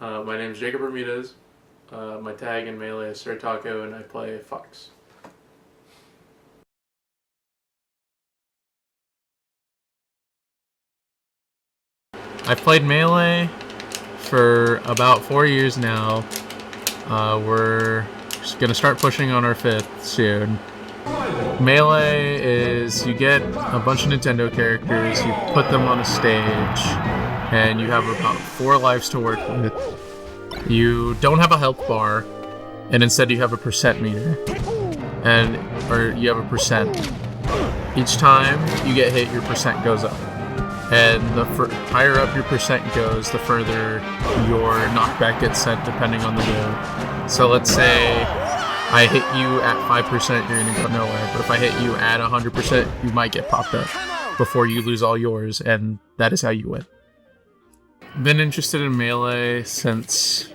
My name is Jacob Bermudez. My tag in Melee is SirTaco, and I play Fox. I've played Melee for about 4 years now. We're just gonna start pushing on our 5th soon. Melee is you get a bunch of Nintendo characters, you put them on a stage, and you have about 4 lives to work with. You don't have a health bar, and instead you have a percent meter, or you have a percent. Each time you get hit, your percent goes up, and the higher up your percent goes, the further your knockback gets sent, depending on the move. So let's say I hit you at 5%, you're gonna go nowhere. But if I hit you at 100%, you might get popped up before you lose all yours, and that is how you win. Been interested in Melee since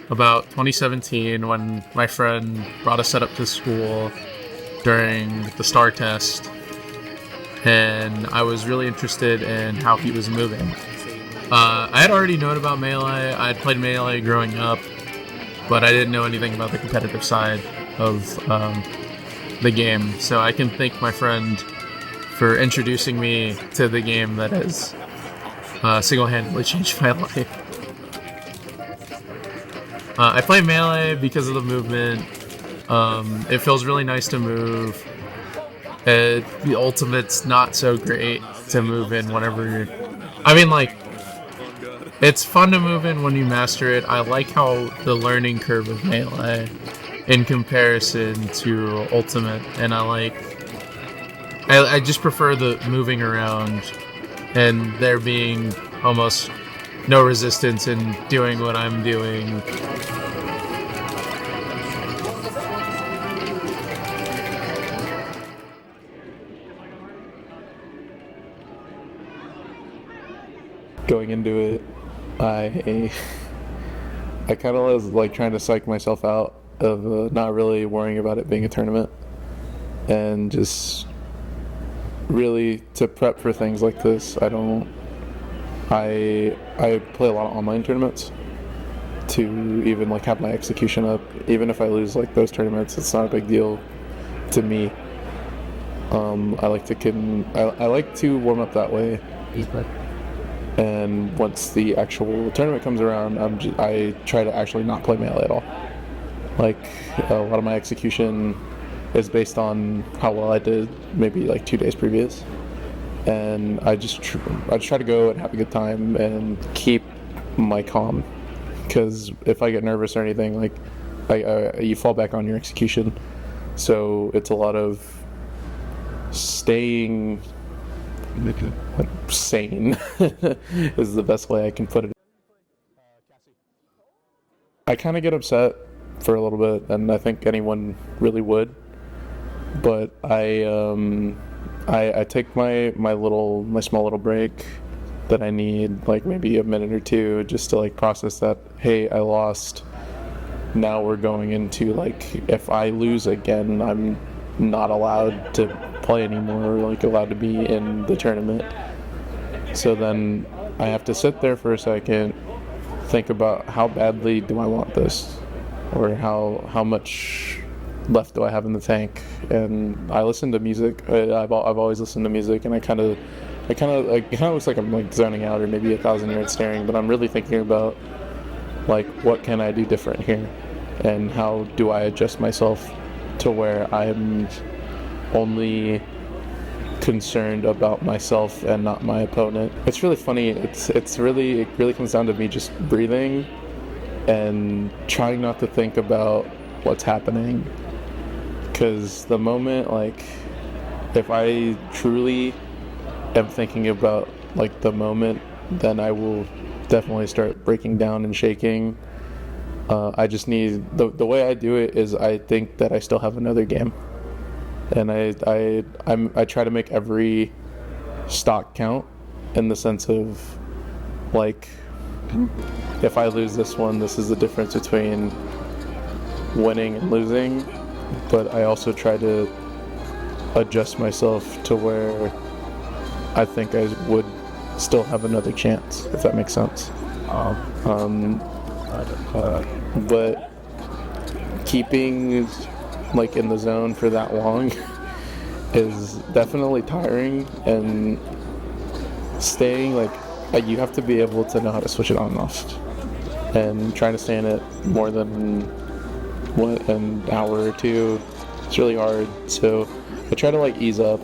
about 2017 when my friend brought a setup to school during the STAR test, and I was really interested in how he was moving. I had already known about Melee. I had played Melee growing up, but I didn't know anything about the competitive side of the game. So I can thank my friend for introducing me to the game that has single-handedly changed my life. I play Melee because of the movement. It feels really nice to move. The ultimate's not so great to move in whenever you're... it's fun to move in when you master it. I like how the learning curve of Melee in comparison to Ultimate, and I just prefer the moving around and there being almost no resistance in doing what I'm doing. Going into it, I kind of was like trying to psych myself out of not really worrying about it being a tournament, and just really to prep for things like this. I play a lot of online tournaments to even like have my execution up. Even if I lose like those tournaments, it's not a big deal to me. I like to warm up that way. And once the actual tournament comes around, I try to actually not play Melee at all. Like, a lot of my execution is based on how well I did maybe like 2 days previous. And I just try to go and have a good time and keep my calm. Because if I get nervous or anything, like, you fall back on your execution. So it's a lot of staying sane is the best way I can put it. I kind of get upset for a little bit, and I think anyone really would. But I take my small little break that I need, like maybe a minute or two, just to like process that. Hey, I lost. Now we're going into like, if I lose again, I'm not allowed to play anymore, or like allowed to be in the tournament. So then I have to sit there for a second, think about how badly do I want this, or how much left do I have in the tank. And I listen to music. I've always listened to music, and it kind of looks like I'm like zoning out or maybe 1,000 yards staring, but I'm really thinking about like, what can I do different here, and how do I adjust myself to where I'm only concerned about myself and not my opponent. It's really funny. It really comes down to me just breathing and trying not to think about what's happening. Because the moment, like, if I truly am thinking about like the moment, then I will definitely start breaking down and shaking. I just need the way I do it is I think that I still have another game, and I try to make every stock count, in the sense of like, if I lose this one, this is the difference between winning and losing. But I also try to adjust myself to where I think I would still have another chance, if that makes sense. But keeping like in the zone for that long is definitely tiring, and staying like you have to be able to know how to switch it on and off, and trying to stay in it more than an hour or two, it's really hard. So I try to like ease up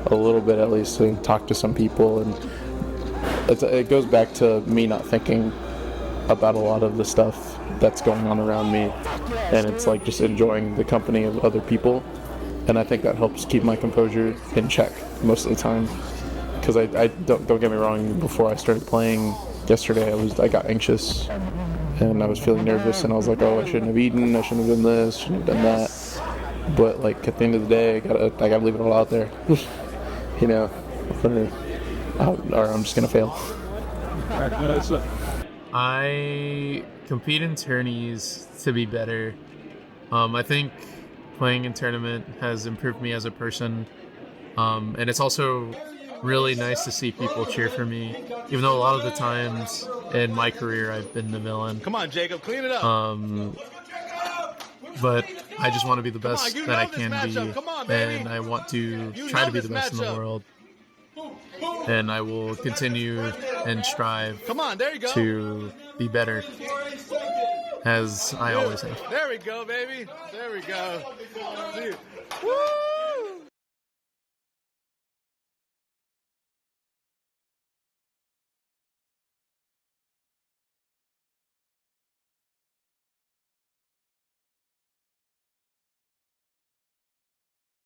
a little bit at least and talk to some people, and it goes back to me not thinking about a lot of the stuff that's going on around me, and it's like just enjoying the company of other people, and I think that helps keep my composure in check most of the time. Because I don't get me wrong, before I started playing yesterday, I got anxious and I was feeling nervous, and I was like, oh, I shouldn't have eaten, I shouldn't have done this, shouldn't have done that. But like at the end of the day, I gotta leave it all out there, you know, or I'm just gonna fail. I compete in tourneys to be better. I think playing in tournament has improved me as a person, and it's also really nice to see people cheer for me, even though a lot of the times in my career I've been the villain. Come on, Jacob, clean it up. But I just want to be the best that I can be, and I want to try to be the best in the world. And I will continue and strive to be better, as I always have. There we go, baby. There we go. Woo!